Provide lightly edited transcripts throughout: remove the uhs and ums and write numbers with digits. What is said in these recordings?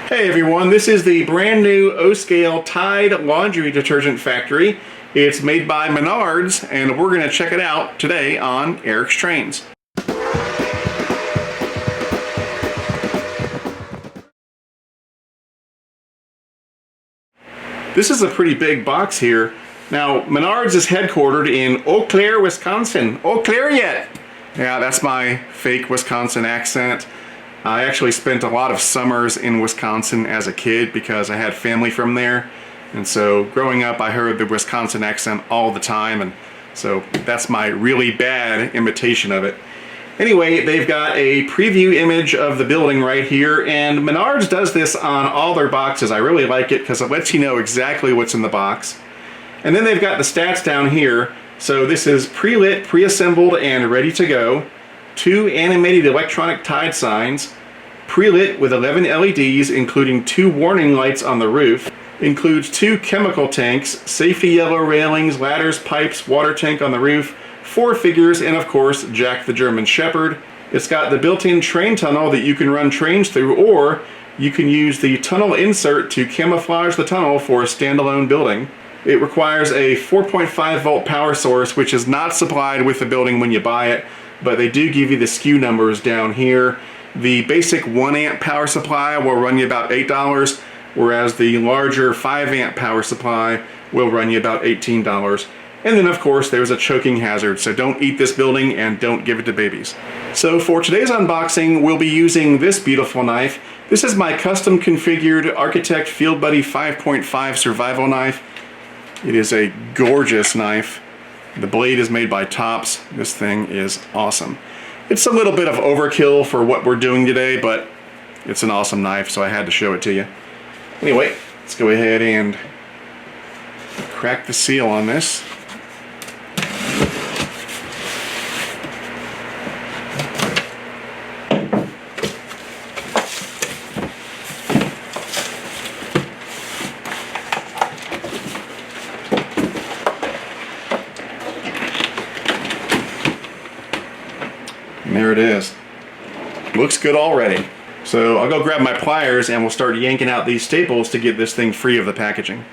Hey everyone, this is the brand new O-Scale Tide laundry detergent factory. It's made by Menards, and we're going to check it out today on Eric's Trains. This is a pretty big box here. Now, Menards is headquartered in Eau Claire, Wisconsin. Eau Claire yet? Yeah, that's my fake Wisconsin accent. I actually spent a lot of summers in Wisconsin as a kid because I had family from there. And so growing up, I heard the Wisconsin accent all the time. And so that's my really bad imitation of it. Anyway, they've got a preview image of the building right here, and Menards does this on all their boxes. I really like it because it lets you know exactly what's in the box. And then they've got the stats down here. So this is pre-lit, pre-assembled, and ready to go. 2 animated electronic Tide signs. Pre-lit with 11 LEDs, including 2 warning lights on the roof. Includes 2 chemical tanks, safety yellow railings, ladders, pipes, water tank on the roof, 4 figures, and of course, Jack the German Shepherd. It's got the built-in train tunnel that you can run trains through, or you can use the tunnel insert to camouflage the tunnel for a standalone building. It requires a 4.5 volt power source, which is not supplied with the building when you buy it, but they do give you the SKU numbers down here. The basic 1 amp power supply will run you about $8, whereas the larger 5 amp power supply will run you about $18. And then of course there's a choking hazard, so don't eat this building and don't give it to babies. So for today's unboxing, we'll be using this beautiful knife. This is my custom configured Architect Field Buddy 5.5 survival knife. It is a gorgeous knife. The blade is made by Tops. This thing is awesome. It's a little bit of overkill for what we're doing today, but it's an awesome knife, so I had to show it to you. Anyway, let's go ahead and crack the seal on this. And there it is. Looks good already. So I'll go grab my pliers and we'll start yanking out these staples to get this thing free of the packaging.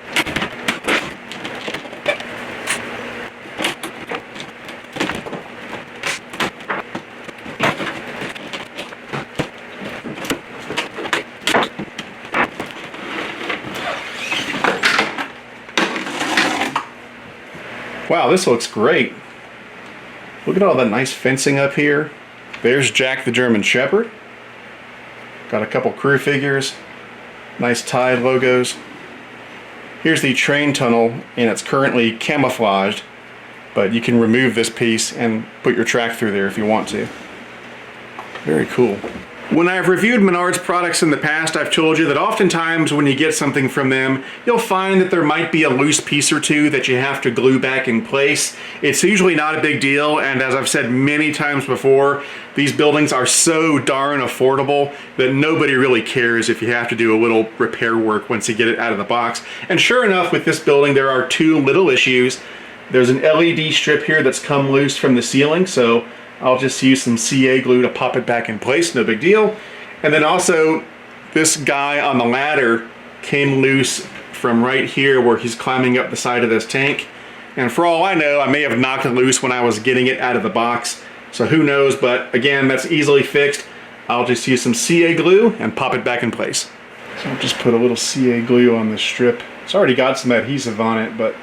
Wow, this looks great. Look at all that nice fencing up here. There's Jack the German Shepherd. Got a couple crew figures. Nice Tide logos. Here's the train tunnel, and it's currently camouflaged, but you can remove this piece and put your track through there if you want to. Very cool. When I've reviewed Menards products in the past, I've told you that oftentimes when you get something from them, you'll find that there might be a loose piece or two that you have to glue back in place. It's usually not a big deal, and as I've said many times before, these buildings are so darn affordable that nobody really cares if you have to do a little repair work once you get it out of the box. And sure enough, with this building, there are 2 little issues. There's an LED strip here that's come loose from the ceiling, so I'll just use some CA glue to pop it back in place, no big deal. And then also, this guy on the ladder came loose from right here where he's climbing up the side of this tank. And for all I know, I may have knocked it loose when I was getting it out of the box. So who knows, but again, that's easily fixed. I'll just use some CA glue and pop it back in place. So I'll just put a little CA glue on this strip. It's already got some adhesive on it, but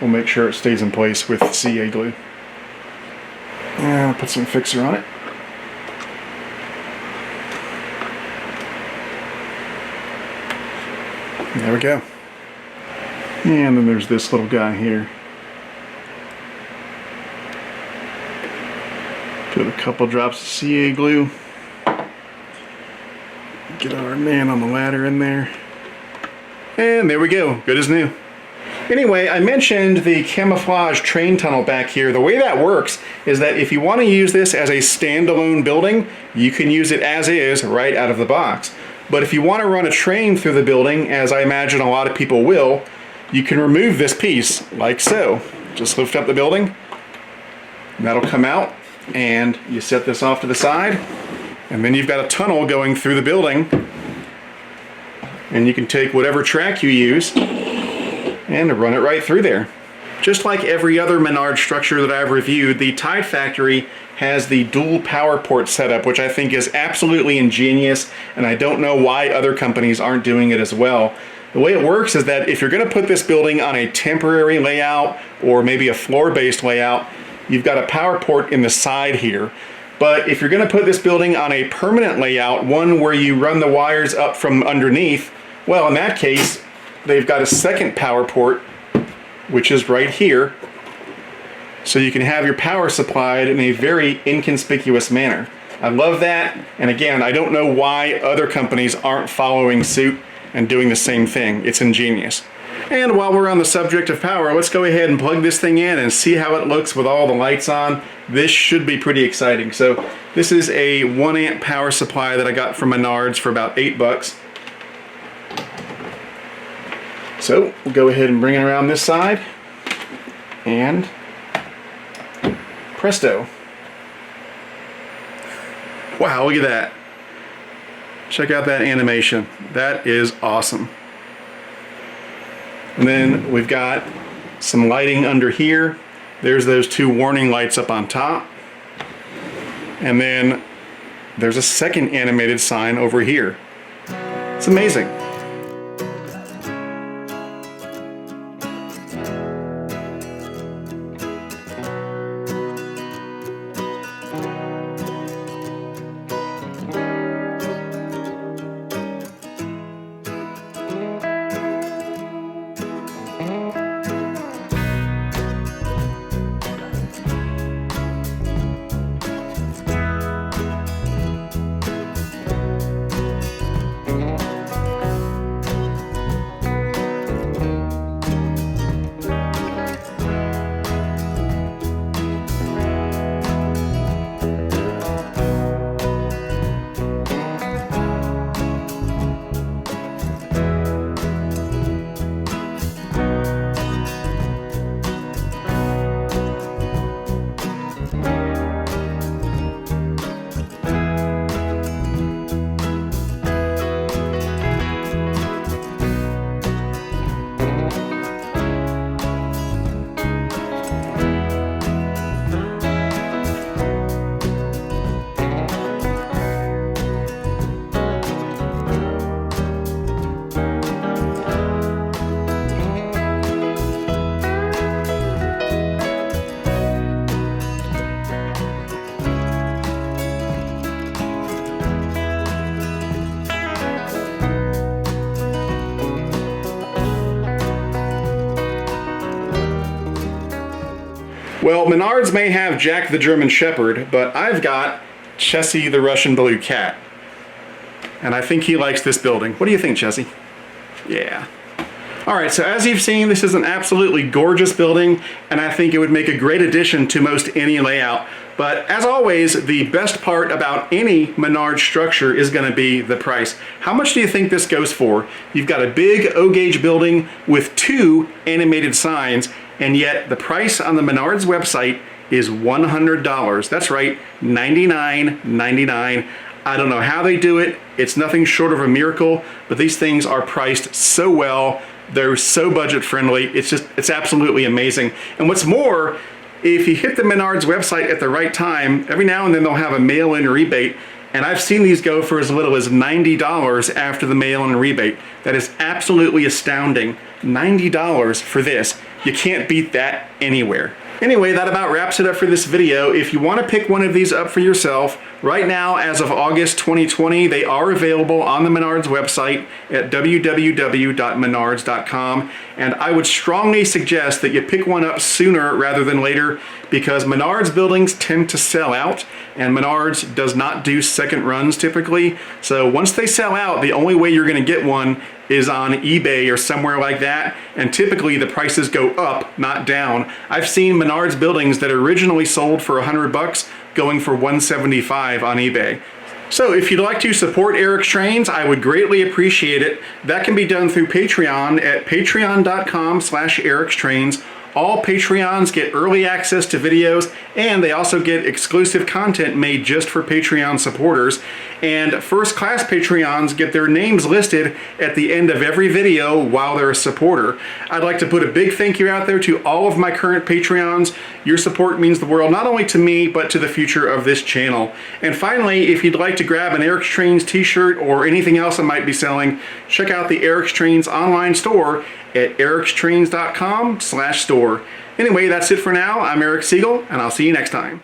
we'll make sure it stays in place with CA glue. And I'll put some fixer on it. There we go. And then there's this little guy here. Put a couple drops of CA glue. Get our man on the ladder in there. And there we go. Good as new. Anyway, I mentioned the camouflage train tunnel back here. The way that works is that if you want to use this as a standalone building, you can use it as is right out of the box. But if you want to run a train through the building, as I imagine a lot of people will, you can remove this piece like so. Just lift up the building, and that'll come out, and you set this off to the side, and then you've got a tunnel going through the building And you can take whatever track you use and run it right through there. Just like every other Menards structure that I've reviewed, the Tide Factory has the dual power port setup, which I think is absolutely ingenious, and I don't know why other companies aren't doing it as well. The way it works is that if you're going to put this building on a temporary layout or maybe a floor-based layout, you've got a power port in the side here. But if you're going to put this building on a permanent layout, one where you run the wires up from underneath, well, in that case, they've got a second power port, which is right here. So you can have your power supplied in a very inconspicuous manner. I love that, and again, I don't know why other companies aren't following suit and doing the same thing. It's ingenious. And while we're on the subject of power, let's go ahead and plug this thing in and see how it looks with all the lights on. This should be pretty exciting. So this is a 1 amp power supply that I got from Menards for about $8. So we'll go ahead and bring it around this side, and presto. Wow, look at that. Check out that animation. That is awesome. And then we've got some lighting under here. There's those 2 warning lights up on top. And then there's a second animated sign over here. It's amazing. Well, Menards may have Jack the German Shepherd, but I've got Chessie the Russian Blue Cat. And I think he likes this building. What do you think, Chessie? Yeah. Alright, so as you've seen, this is an absolutely gorgeous building, and I think it would make a great addition to most any layout. But as always, the best part about any Menards structure is going to be the price. How much do you think this goes for? You've got a big O-gauge building with 2 animated signs, and yet the price on the Menards website is $100. That's right, $99.99. I don't know how they do it. It's nothing short of a miracle, but these things are priced so well. They're so budget friendly. It's absolutely amazing. And what's more, if you hit the Menards website at the right time, every now and then they'll have a mail-in rebate, and I've seen these go for as little as $90 after the mail-in rebate. That is absolutely astounding. $90 for this. You can't beat that anywhere. Anyway, that about wraps it up for this video. If you want to pick one of these up for yourself, right now, as of August 2020, they are available on the Menards website at www.menards.com. And I would strongly suggest that you pick one up sooner rather than later, because Menards buildings tend to sell out, and Menards does not do second runs typically. So once they sell out, the only way you're going to get one is on eBay or somewhere like that, and typically the prices go up, not down. I've seen Menards buildings that originally sold for $100 going for $175 on eBay. So if you'd like to support Eric's Trains, I would greatly appreciate it. That can be done through Patreon at patreon.com/ericstrains, All Patreons get early access to videos, and they also get exclusive content made just for Patreon supporters. And first-class Patreons get their names listed at the end of every video while they're a supporter. I'd like to put a big thank you out there to all of my current Patreons. Your support means the world, not only to me, but to the future of this channel. And finally, if you'd like to grab an Eric's Trains t-shirt or anything else I might be selling, check out the Eric's Trains online store at ericstrains.com/store. Anyway, that's it for now. I'm Eric Siegel, and I'll see you next time.